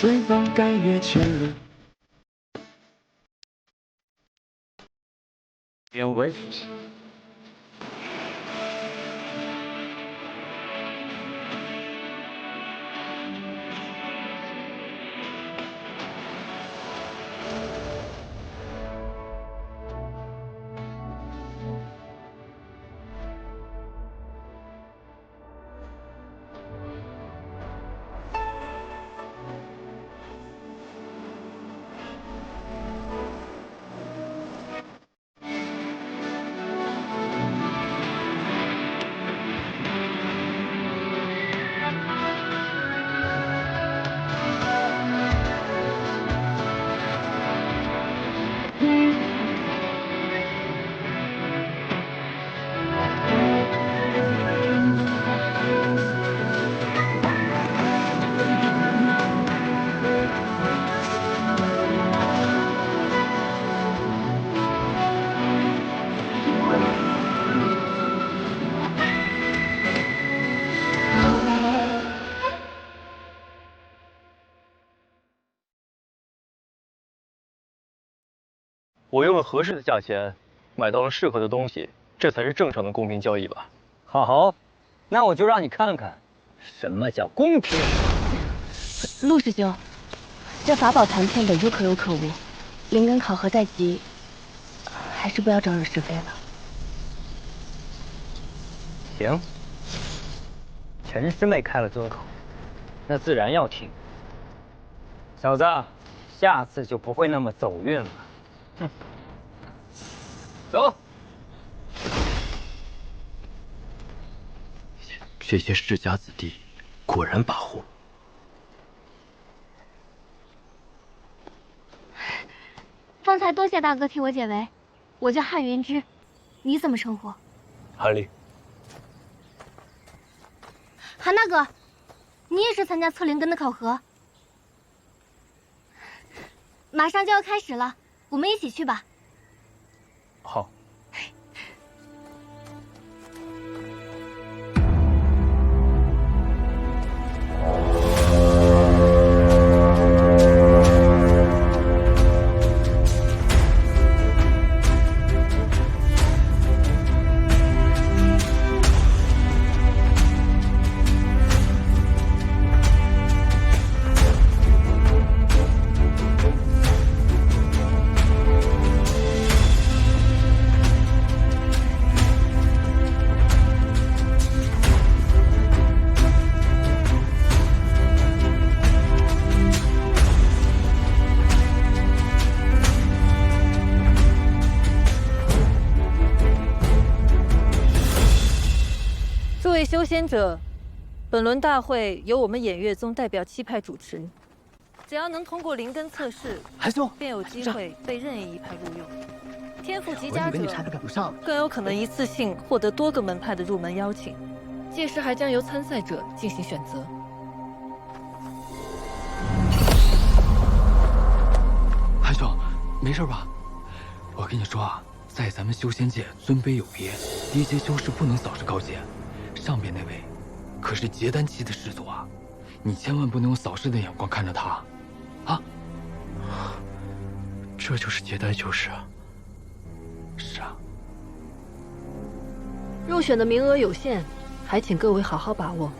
追风盖月千里。变为。我用了合适的价钱买到了适合的东西，这才是正常的公平交易吧？好，那我就让你看看什么叫公平。陆师兄，这法宝残片本就可有可无，灵根考核在即，还是不要招惹是非了。行，陈师妹开了这口，那自然要听。小子，下次就不会那么走运了。哼，走。这些世家子弟果然跋扈。方才多谢大哥替我解围，我叫汉云之，你怎么称呼？韩立。韩大哥，你也是参加测灵根的考核？马上就要开始了，我们一起去吧。好。诸位修仙者，本轮大会由我们偃月宗代表7派主持。只要能通过灵根测试，韩兄便有机会被任意一派录用。天赋极佳者我以为你差点赶不上，更有可能一次性获得多个门派的入门邀请。届时还将由参赛者进行选择。韩兄，没事吧？我跟你说啊，在咱们修仙界尊卑有别，低阶修士不能扫视高阶。上边那位可是结丹期的师祖啊，你千万不能用扫视的眼光看着他，啊！这就是结丹修士啊。是啊。入选的名额有限，还请各位好好把握。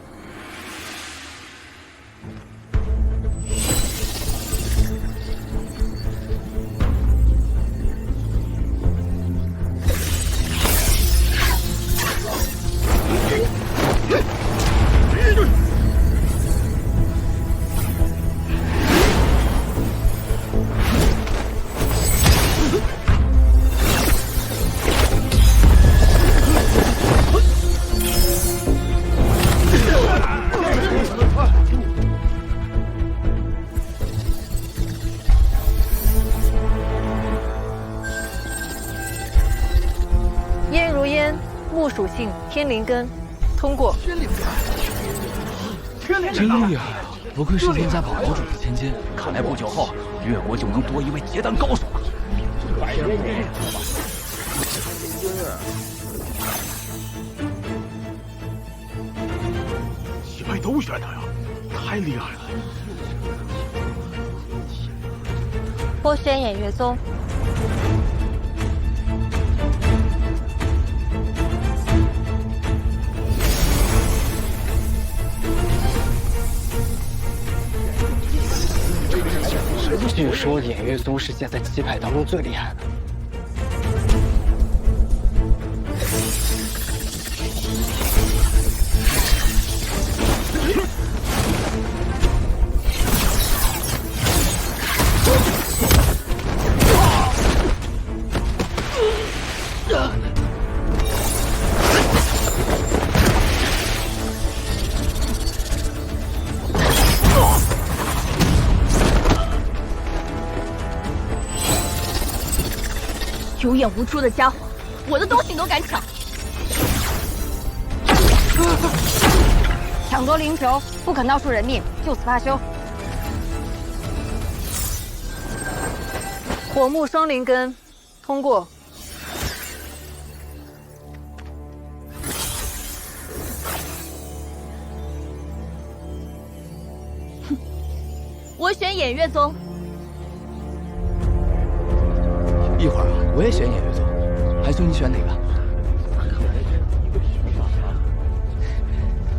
烟如烟，木属性，天灵根，通过。真厉害啊！不愧是天家宝堡主的千金，看来不久后越国就能多一位结丹高手了。7派都选他呀，太厉害了！我选偃月宗。据说偃月宗是现在7派当中最厉害的。有眼无珠的家伙，我的东西你都敢抢！抢夺灵球，不可闹出人命，就此罢休。火木双灵根，通过。我选偃月宗。一会儿啊，我也选偃月宗。韩兄，你选哪个？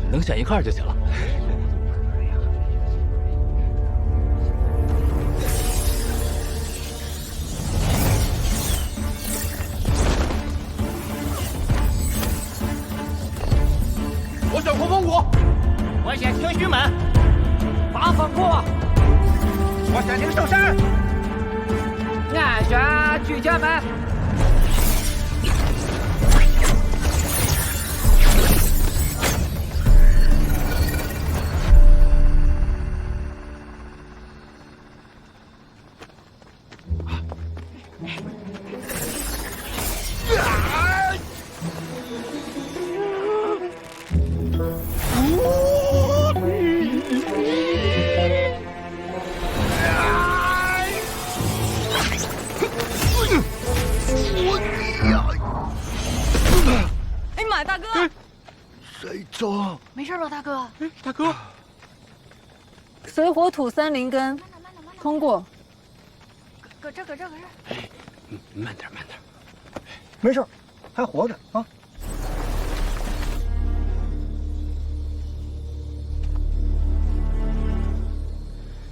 能选一块儿就行了。我选狂风谷，我选清虚门，防风库。我选灵圣山，俺选巨剑门。哎妈，大哥！谁中？没事吧，大哥？哎，大哥，水火土三灵根，通过。搁这。哎，慢点。没事，还活着啊。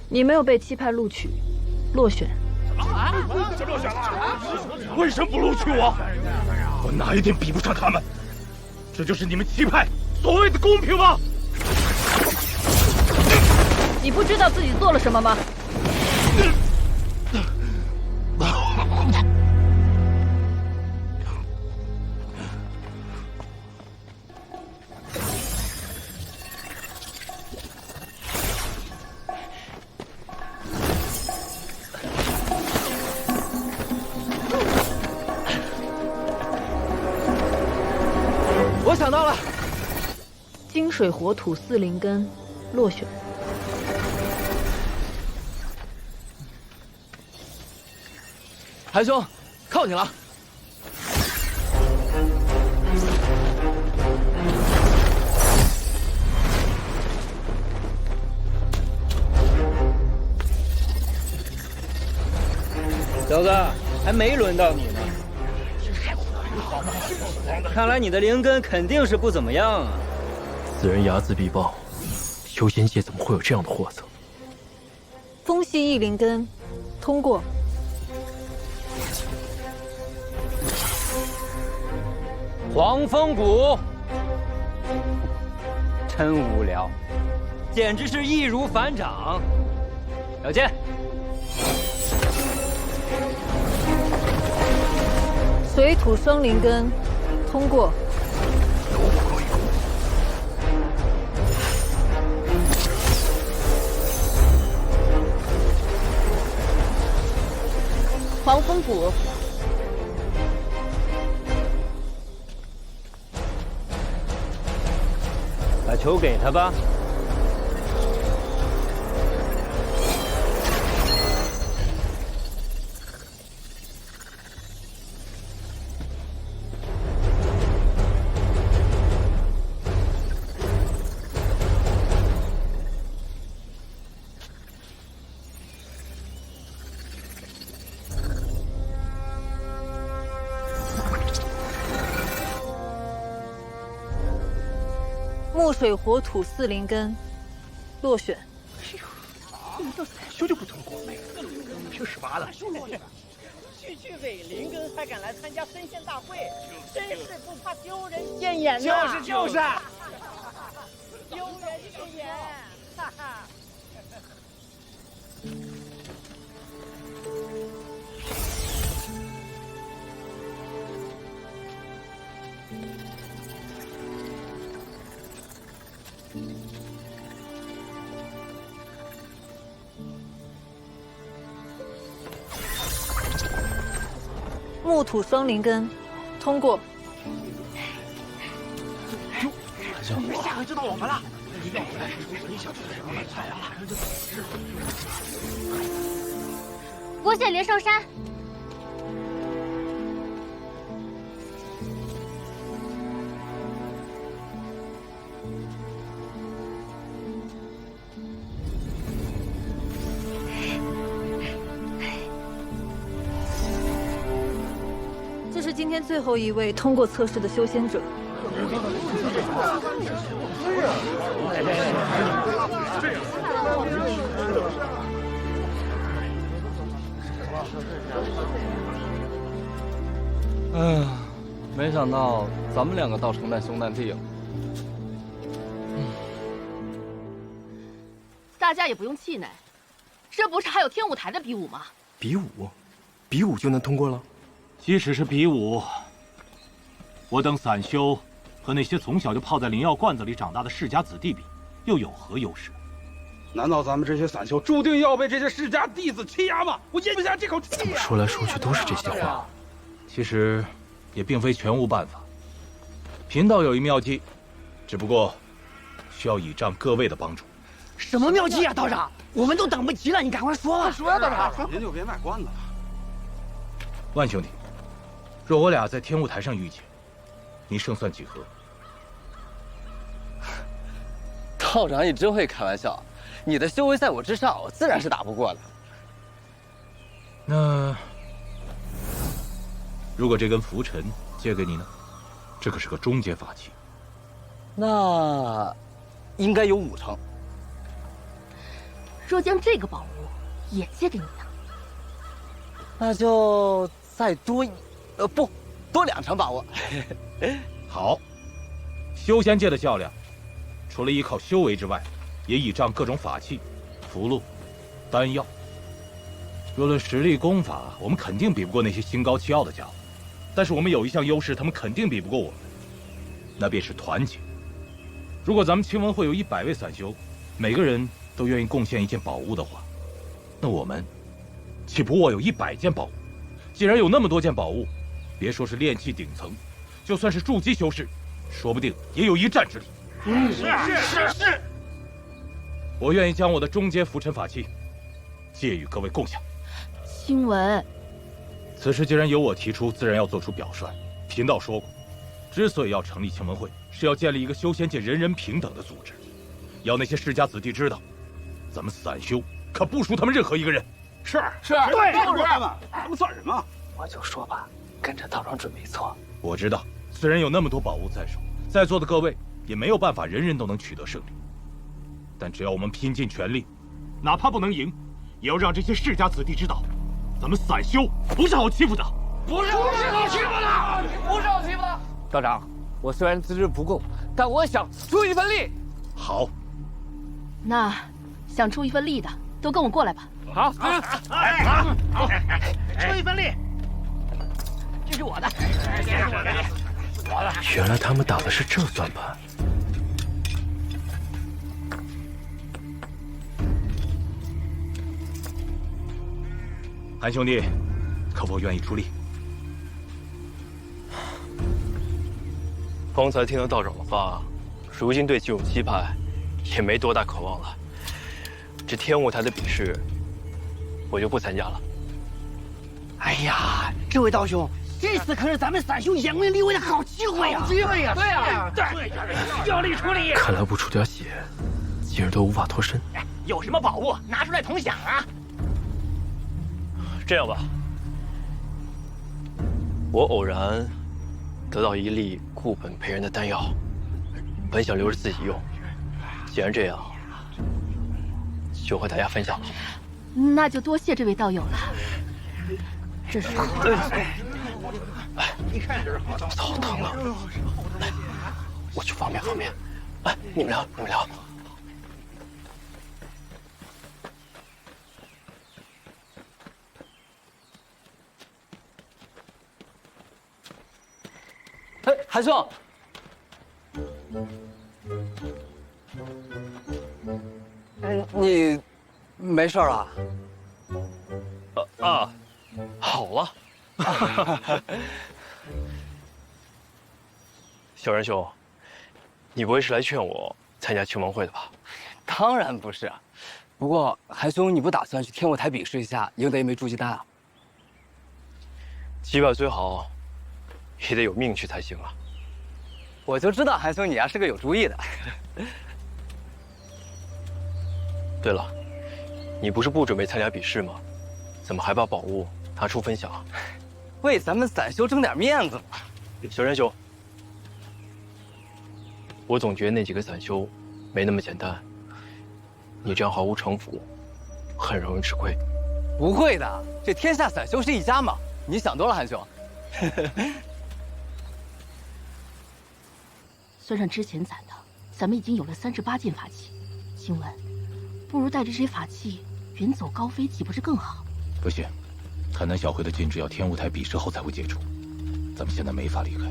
你没有被7派录取，落选。怎么落选了？为什么不录取我？我哪一点比不上他们？这就是你们7派所谓的公平吗？你不知道自己做了什么吗？我想到了，金水火土4灵根，落选。韩兄，靠你了。小子，还没轮到你呢。看来你的灵根肯定是不怎么样啊。此人睚眦必报，修仙界怎么会有这样的货色？风系1灵根，通过。黄风谷，真无聊，简直是易如反掌。小剑，水土双灵根，通过。黄风谷，把球给他吧。木水火土四灵根，落选。修就不通过，这18了。区委灵根还敢来参加分县大会，真是不怕丢人现眼呐！就是，丢人现眼，哈哈。木土双灵根，通过。下回知道我们了。国选连寿山。这是今天最后一位通过测试的修仙者。没想到咱们两个倒成难兄难弟了。大家也不用气馁，这不是还有天舞台的比武吗？比武，比武就能通过了？即使是比武，我等散修和那些从小就泡在灵药罐子里长大的世家子弟比，又有何优势？难道咱们这些散修注定要被这些世家弟子欺压吗？我咽不下这口气。怎么说来说去都是这些话？其实也并非全无办法。贫道有一妙计，只不过需要倚仗各位的帮助。什么妙计啊，道长？我们都等不及了，你赶快说吧。说呀，道长，您就别卖关子了。万兄弟，若我俩在天雾台上遇见，你胜算几何？道长，你真会开玩笑。你的修为在我之上，我自然是打不过的。那如果这根拂尘借给你呢？这可是个中阶法器。那应该有5成。若将这个宝物也借给你呢？那就再多不多2成把握。好，修仙界的较量，除了依靠修为之外，也倚仗各种法器、符箓、丹药。若论实力功法，我们肯定比不过那些心高气傲的家伙。但是我们有一项优势，他们肯定比不过我们，那便是团结。如果咱们青文会有100位散修，每个人都愿意贡献一件宝物的话，那我们岂不握有100件宝物？既然有那么多件宝物，别说是炼气顶层，就算是筑基修士，说不定也有一战之力。是。我愿意将我的中阶拂尘法器借与各位共享。青文，此事既然由我提出，自然要做出表率。贫道说过，之所以要成立青文会，是要建立一个修仙界人人平等的组织，要那些世家子弟知道，咱们散修可不输他们任何一个人。是，对，就是他们，他们算什么？我就说吧，跟着道长准没错。我知道，虽然有那么多宝物在手，在座的各位也没有办法人人都能取得胜利，但只要我们拼尽全力，哪怕不能赢，也要让这些世家子弟知道，咱们散修不是好欺负的。不是好欺负的，不是好欺负的。道长，我虽然资质不够，但我想出一份力。好，那想出一份力的，都跟我过来吧。好，出一份力。这是我的，原来他们打的是这算盘。韩兄弟，可否愿意出力？方才听了道长的话，如今对这种棋派也没多大渴望了。这天舞台的比试，我就不参加了。哎呀，这位道兄，这次可是咱们散修扬名立万的好机会呀！机会呀！对呀，要力出力。看来不出点血，今儿都无法脱身。有什么宝物拿出来同享啊！这样吧，我偶然得到一粒固本培元的丹药，本想留着自己用，既然这样，就和大家分享吧。那就多谢这位道友了。这是好疼啊！来，我去方便。哎，你们聊。哎，韩兄，你没事啊？好了。小仁兄，你不会是来劝我参加青盟会的吧？当然不是。不过韩兄，你不打算去天舞台比试一下，赢得一枚筑基丹啊？击败虽好，也得有命去才行啊。我就知道韩兄你是个有主意的。对了，你不是不准备参加比试吗？怎么还把宝物拿出分享？为咱们散修争点面子嘛。小仁兄，我总觉得那几个散修没那么简单。你这样毫无城府，很容易吃亏。不会的，这天下散修是一家嘛。你想多了，韩兄。算上之前攒的，咱们已经有了38件法器。请问，不如带着这些法器远走高飞，岂不是更好？不行，台南小会的禁制要天舞台比试后才会解除，咱们现在没法离开。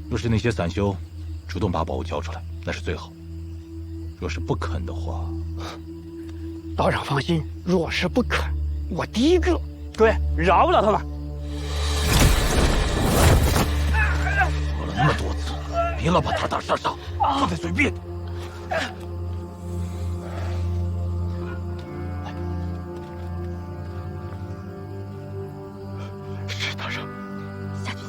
若是那些散修主动把宝物交出来，那是最好；若是不肯的话，道长放心，若是不肯，我第一个。对，饶不了他们。说了那么多次，别老把打打杀杀放在嘴边。是道长，下去。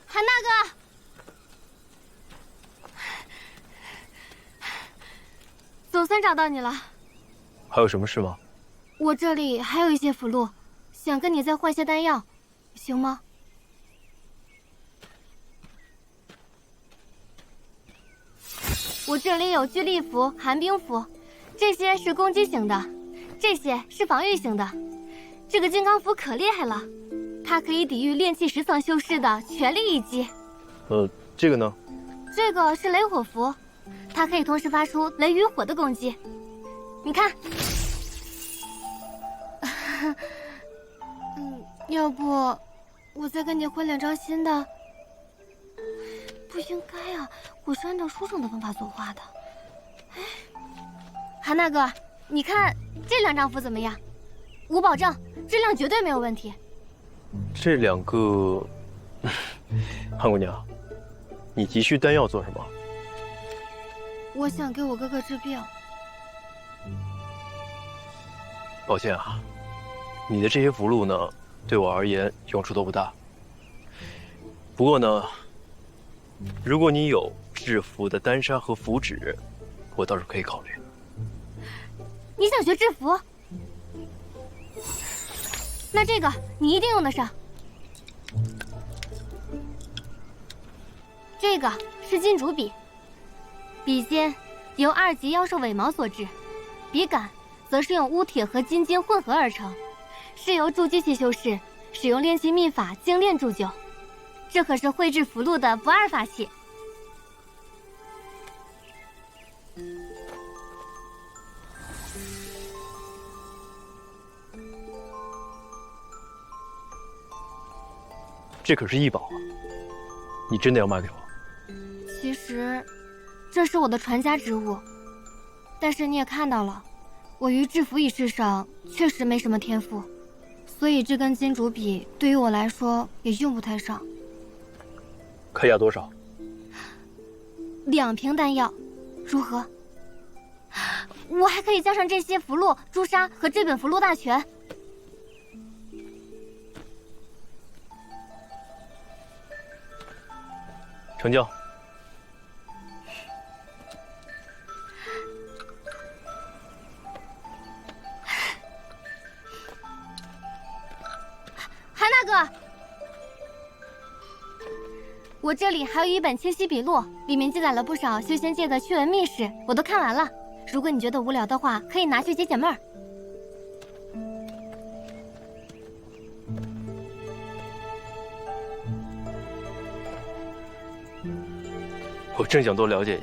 韩大哥。总算找到你了。还有什么事吗？我这里还有一些符箓，想跟你再换些丹药，行吗？我这里有聚力符、寒冰符，这些是攻击型的，这些是防御型的。这个金刚符可厉害了，它可以抵御炼气10层修士的全力一击。这个呢？这个是雷火符，它可以同时发出雷与火的攻击。你看，要不我再跟你换2张新的？不应该啊，我是按照书上的方法作画的。哎，韩大哥，你看这2张符怎么样？我保证质量绝对没有问题。这2个，韩姑娘，你急需丹药做什么？我想给我哥哥治病。抱歉啊，你的这些符箓呢，对我而言用处都不大。不过呢，如果你有制符的丹砂和符纸，我倒是可以考虑。你想学制符？那这个你一定用得上。这个是金竹笔，笔尖由2级妖兽尾毛所制，笔杆则是用乌铁和金晶混合而成，是由筑基期修士使用炼气秘法精炼铸就。这可是绘制符箓的不二法器。这可是异宝啊！你真的要卖给我？其实，这是我的传家之物，但是你也看到了，我于制符一事上确实没什么天赋，所以这根金竹笔对于我来说也用不太上。可以要多少？2瓶丹药，如何？我还可以加上这些符箓、朱砂和这本符箓大全。成交。我这里还有一本清晰笔录，里面记载了不少修仙界的趣闻秘史，我都看完了。如果你觉得无聊的话，可以拿去解解闷儿。我正想多了解一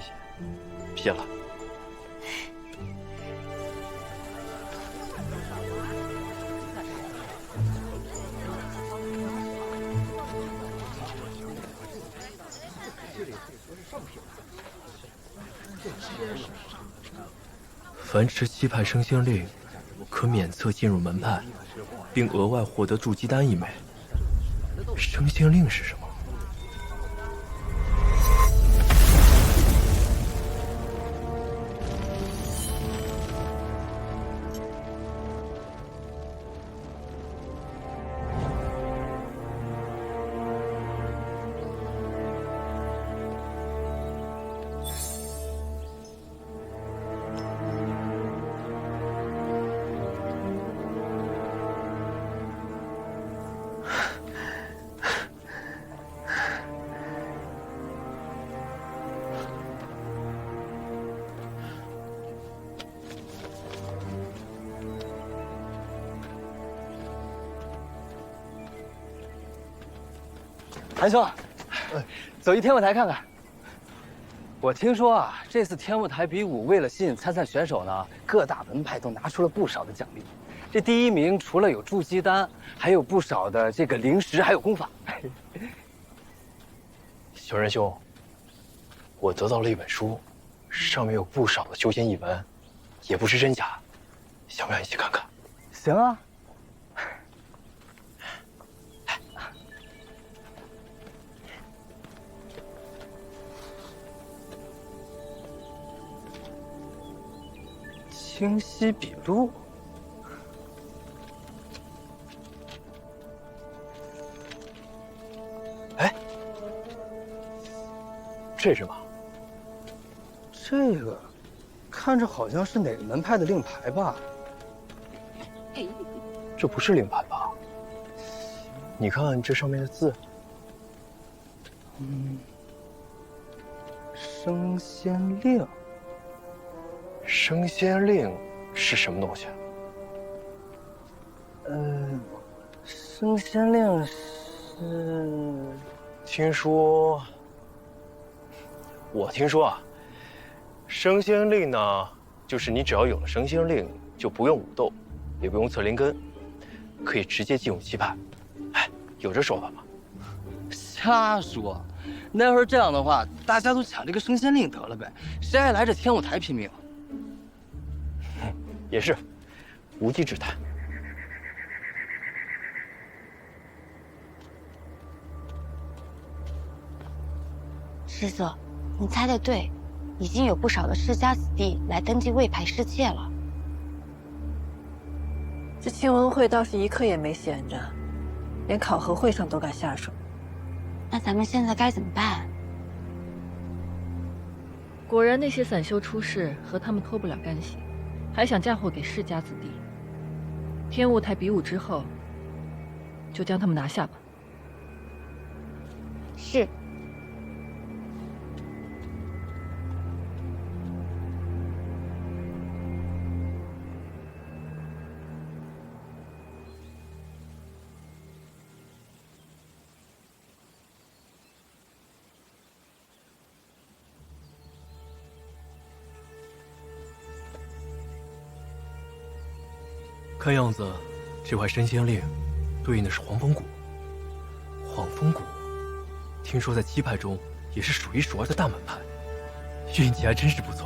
些，谢了。凡持7派升仙令，可免册进入门派，并额外获得筑基丹1枚。升仙令是什么？韩兄，走一天舞台看看。我听说啊，这次天舞台比武为了吸引参赛选手呢，各大门派都拿出了不少的奖励。这第1名除了有筑基丹，还有不少的这个灵石，还有功法。小仁兄，我得到了一本书，上面有不少的修仙译文，也不知真假，想不想一起看看？行啊。清晰笔录。哎，这是嘛？这个看着好像是哪个门派的令牌吧？这不是令牌吧？你看这上面的字。升仙令。升仙令是什么东西啊？升仙令是……我听说啊，升仙令呢，就是你只要有了升仙令，就不用武斗，也不用测灵根，可以直接进入7派。哎，有这说法吗？瞎说！那要是这样的话，大家都抢这个升仙令得了呗，谁还来这天舞台拼命？也是，无稽之谈。师祖，你猜得对，已经有不少的世家子弟来登记魏牌侍妾了。这清文会倒是一刻也没闲着，连考核会上都敢下手。那咱们现在该怎么办？果然那些散修出世和他们脱不了干系，还想嫁祸给世家子弟。天雾台比武之后，就将他们拿下吧。是。看样子，这块升仙令对应的是黄风谷。黄风谷，听说在7派中也是数一数二的大门派，运气还真是不错。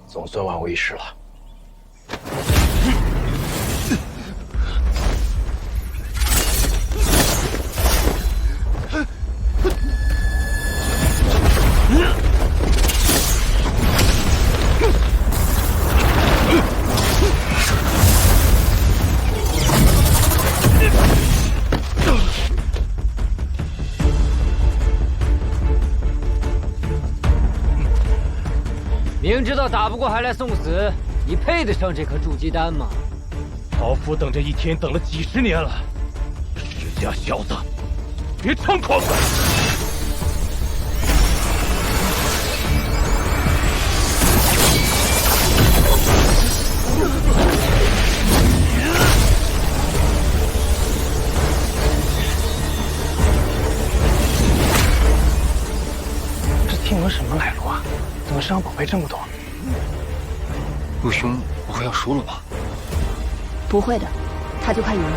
总算万无一失了。明知道打不过还来送死，你配得上这颗筑基丹吗？老夫等这一天等了几10年了，世家小子，别猖狂！这天文什么来路啊？怎么身上宝贝这么多？陆兄不会要输了吧？不会的，他就快赢了。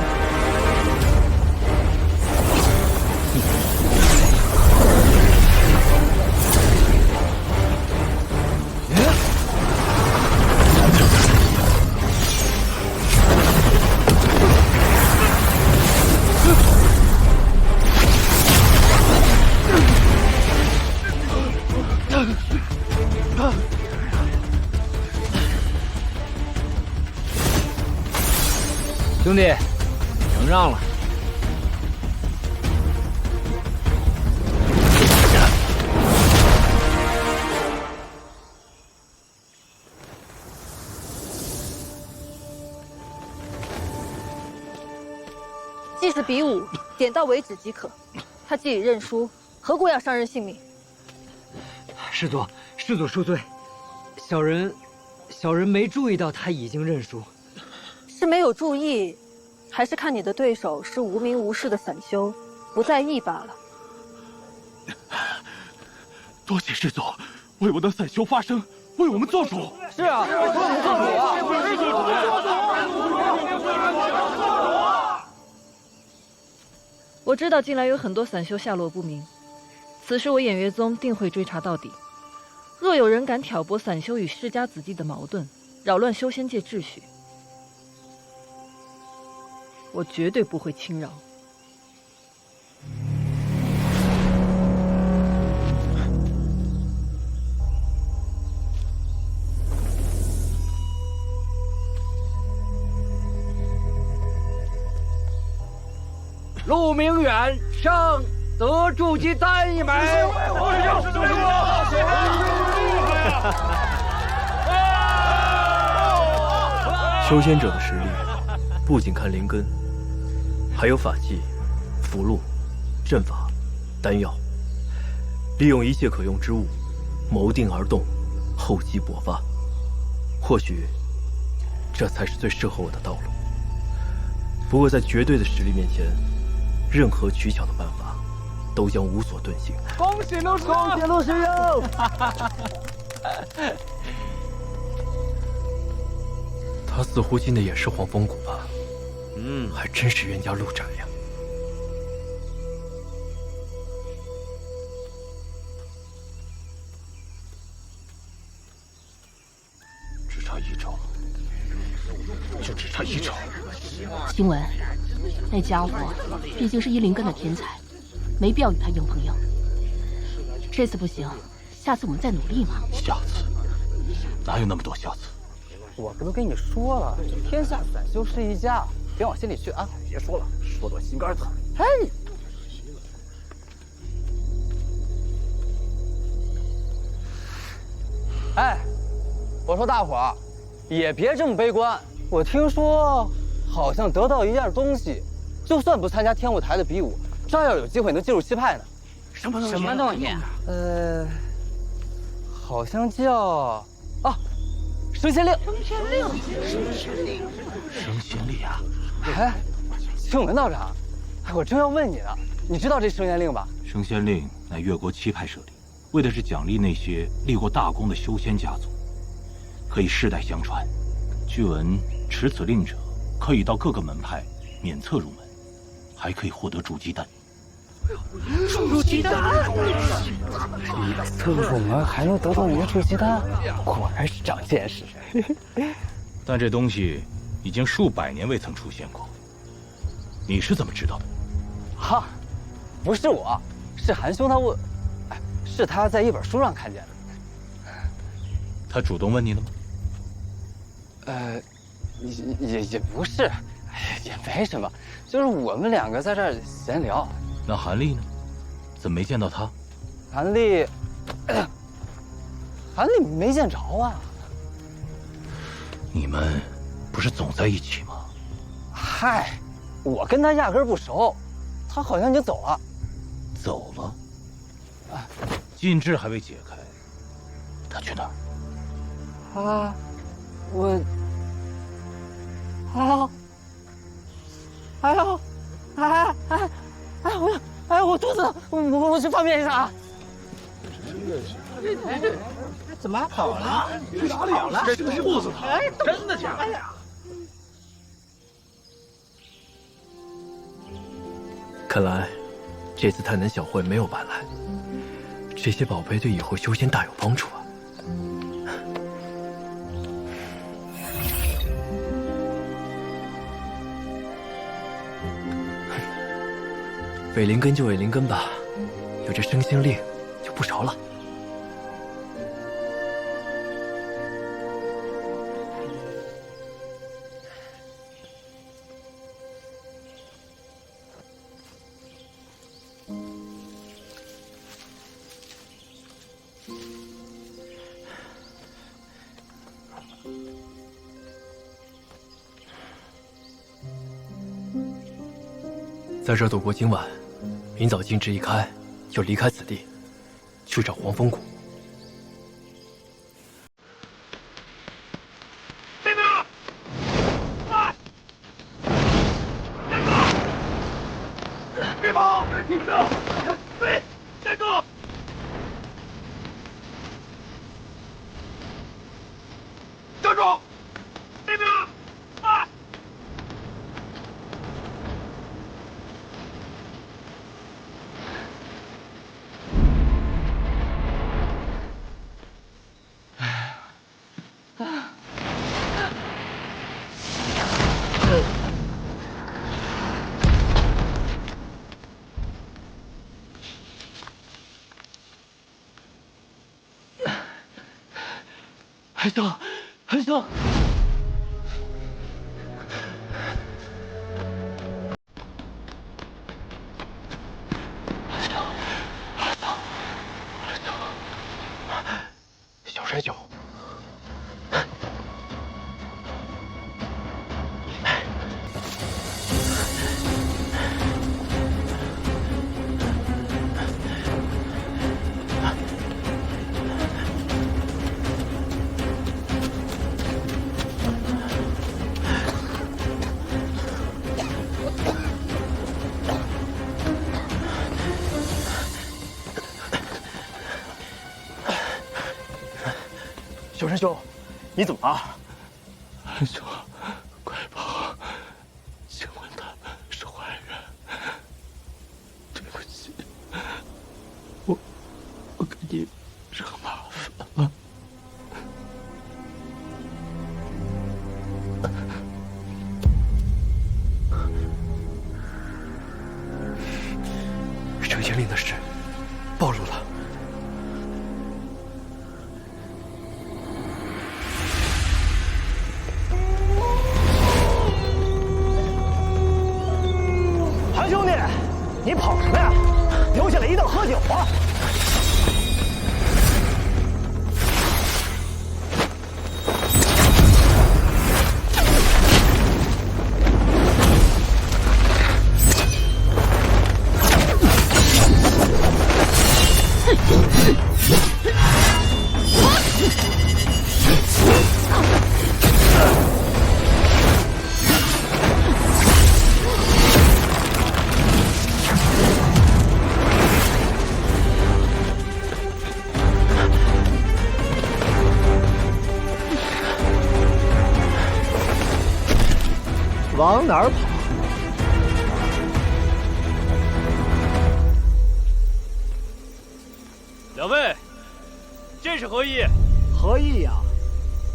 兄弟，承让了。既是比武，点到为止即可。他既已认输，何故要伤人性命？师祖恕罪，小人没注意到他已经认输。是没有注意，还是看你的对手是无名无事的散修，不在意罢了。多谢师祖为我的散修发声，为我们做主。是啊，为我们做主啊！我知道近来有很多散修下落不明，此事我偃月宗定会追查到底。若有人敢挑拨散修与世家子弟的矛盾，扰乱修仙界秩序，我绝对不会轻饶。陆明远上得筑基丹一枚。修仙者的实力，不仅看灵根，还有法器、符箓、阵法、丹药，利用一切可用之物，谋定而动，厚积薄发。或许，这才是最适合我的道路。不过，在绝对的实力面前，任何取巧的办法，都将无所遁形。恭喜陆师兄！恭喜陆师兄！他似乎进的也是黄风谷吧？还真是冤家路窄呀。只差一招，就只差一招。晴雯，那家伙毕竟是一灵根的天才，没必要与他硬碰硬。这次不行，下次我们再努力嘛。下次？哪有那么多下次？我不都跟你说了，天下散修是一家，别往心里去啊！别说了，说得我心肝疼。嘿，哎，我说大伙儿也别这么悲观。我听说，好像得到一样东西，就算不参加天舞台的比武，照样有机会能进入七派呢。什么东西？好像叫升仙令。升仙令啊！哎，青文道长，我正要问你呢，你知道这升仙令吧？升仙令乃越国七派设立，为的是奖励那些立过大功的修仙家族，可以世代相传。据闻持此令者，可以到各个门派免册入门，还可以获得筑基丹。筑基丹！我们还能得到一个筑基丹，果然是长见识。但这东西已经数百年未曾出现过，你是怎么知道的？哈，不是我，是韩兄他问，是他在一本书上看见的。他主动问你的吗？也不是，也没什么，就是我们两个在这儿闲聊。那韩立呢？怎么没见到他？韩立，坛里没见着啊。你们不是总在一起吗？嗨，我跟他压根不熟，他好像已经走了。走了？禁制还未解开，他去哪儿？我肚子，我去方便一下啊。怎么跑了？去哪里了？这肚子疼，真的假的呀？看来这次太南小会没有白来，这些宝贝对以后修仙大有帮助啊。伪灵根就伪灵根吧，有这升仙令就不着了。在这度过今晚，明早禁制一开，就离开此地，去找黄风谷。别跑！你们对，站住！站住！那边啊！韩兄，韩兄。小山酒。小山兄，你怎么了？韩兄，快跑！请问他们是坏人？对不起，我给你惹麻烦了。升仙令的事暴露了。韩兄弟，你跑什么呀？留下来一道喝酒啊！往哪儿跑？两位，这是何意？何意呀？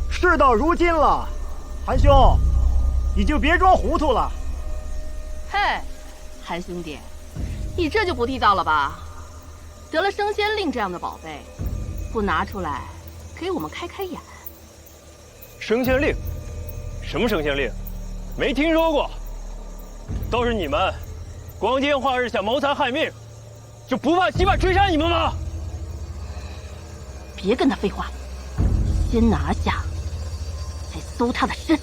事到如今了，韩兄，你就别装糊涂了。嘿，韩兄弟，你这就不地道了吧？得了升仙令这样的宝贝，不拿出来给我们开开眼。升仙令？什么升仙令？没听说过。都是你们，光天化日想谋财害命，就不怕西霸追杀你们吗？别跟他废话，先拿下，再搜他的身。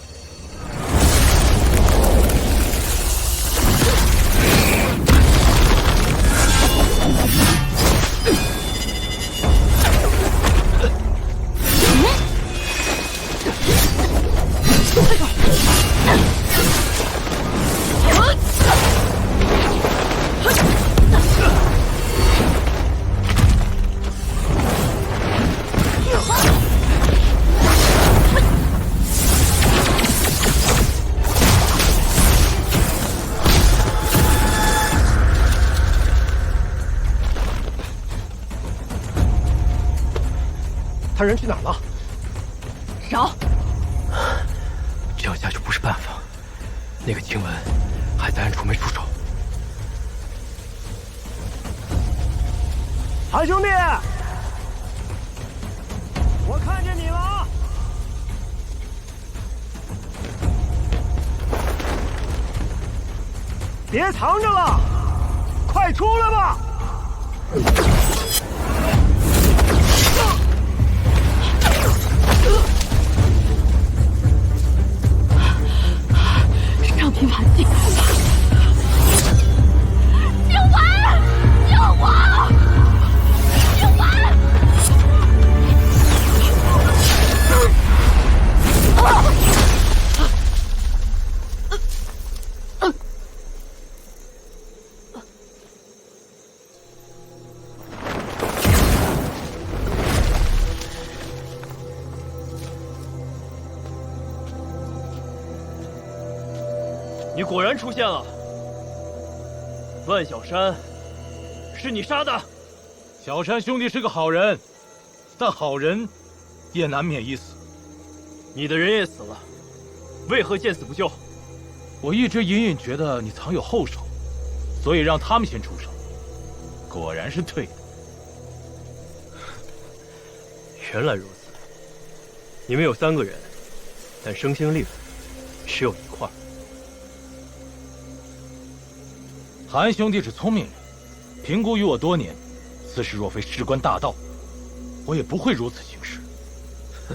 他人去哪儿了？扰！这样下去不是办法。那个晴雯还在暗处没出手。韩兄弟，我看见你了！别藏着了，快出来吧！上平盘进来了！晴雯，救我！晴雯！你果然出现了，万小山，是你杀的。小山兄弟是个好人，但好人也难免一死。你的人也死了，为何见死不救？我一直隐隐觉得你藏有后手，所以让他们先出手。果然是对的。原来如此，你们有3个人，但生星令只有1块。韩兄弟是聪明人，评估于我多年，此事若非事关大道，我也不会如此行事。哼，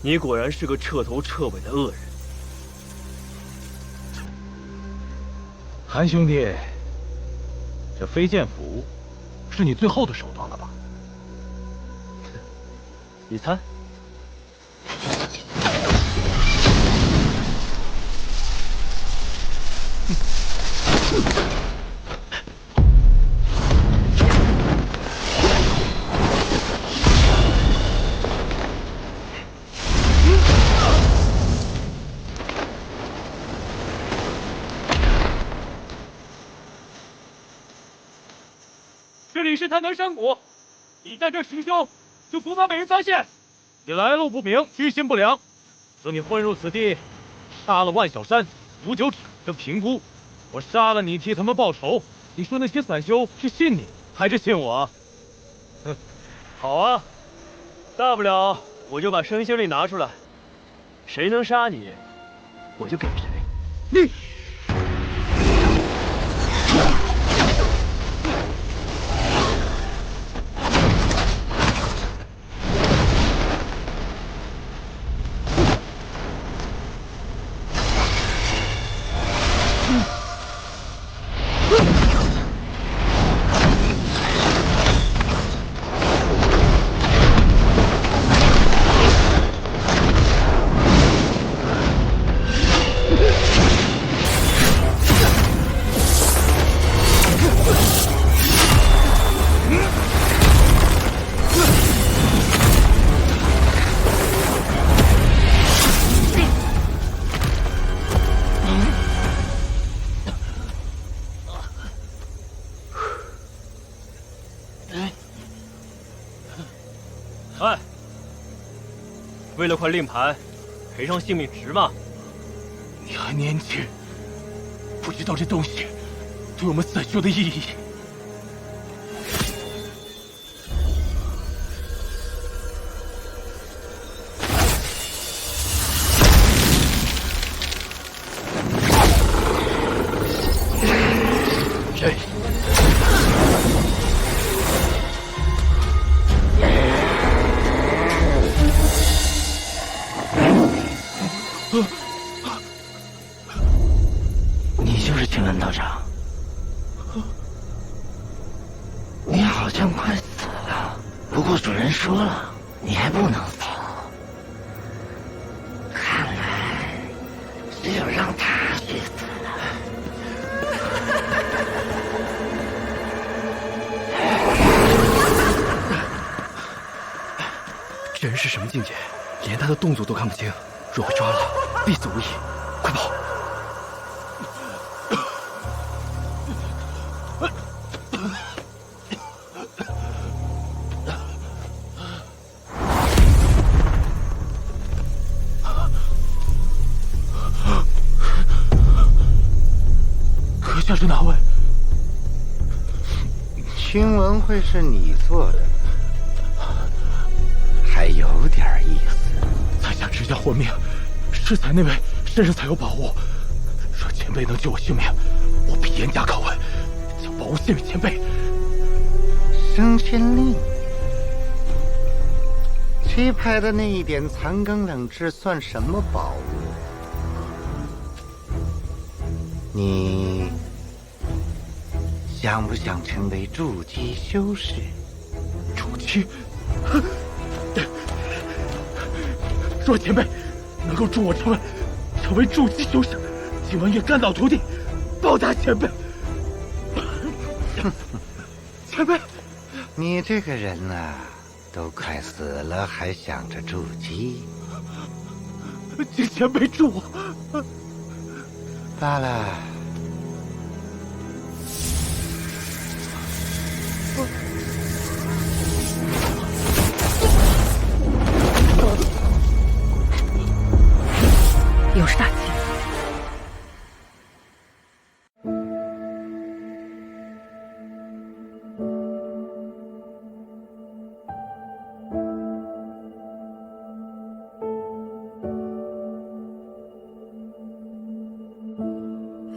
你果然是个彻头彻尾的恶人。韩兄弟，这飞剑符是你最后的手段了吧？你猜？这里是丹南山谷，你在这行凶，就不怕被人发现？你来路不明，居心不良，自你混入此地，杀了万小山、吴九指跟平姑，我杀了你替他们报仇。你说那些散修是信你还是信我？哼，好啊，大不了我就把生星令拿出来，谁能杀你，我就给谁。你。哎，为了块令牌，赔上性命值吗？你还年轻，不知道这东西对我们散修的意义。谁？就是青鸾道长。你好像快死了，不过主人说了，你还不能死。看来只有让他去死了。这人是什么境界？连他的动作都看不清，若被抓了，必死无疑。快跑！阁下是哪位？听闻会是你做的，还有点意思。在下只想活命，适才那位身上才有宝物。若前辈能救我性命，我必严加拷问，将宝物献与前辈。升仙令，七派的那一点残羹冷炙算什么宝物？你想不想成为筑基修士？筑基？若前辈能够助我成为筑基修士，今晚愿肝脑涂地，报答前辈。前辈，你这个人啊，都快死了还想着筑基，请前辈助我。罢了。又是大忌。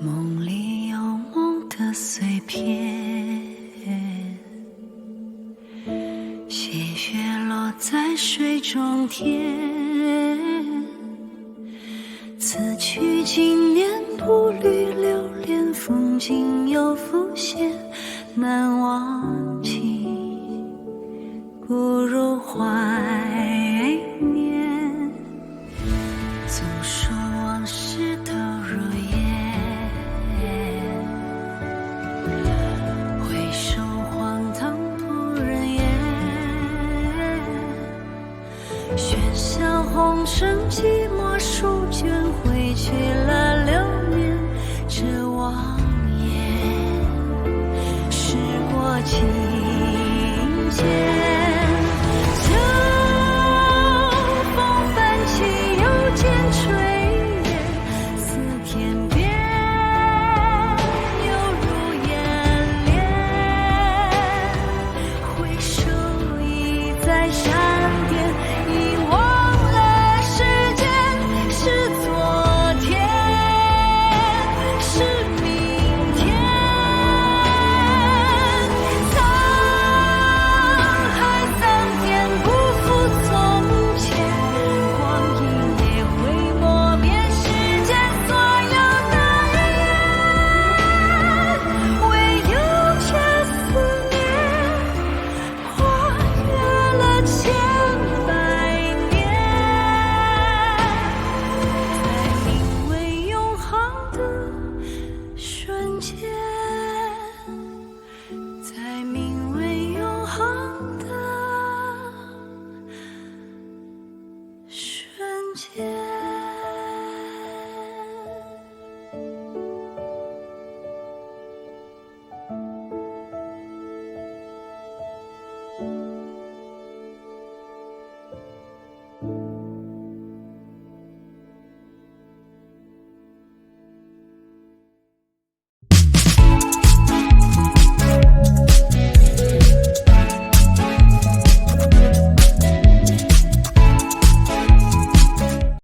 梦里有梦的碎片，细雪落在水中天。此去经年，步履流连，风景又浮现，难忘记故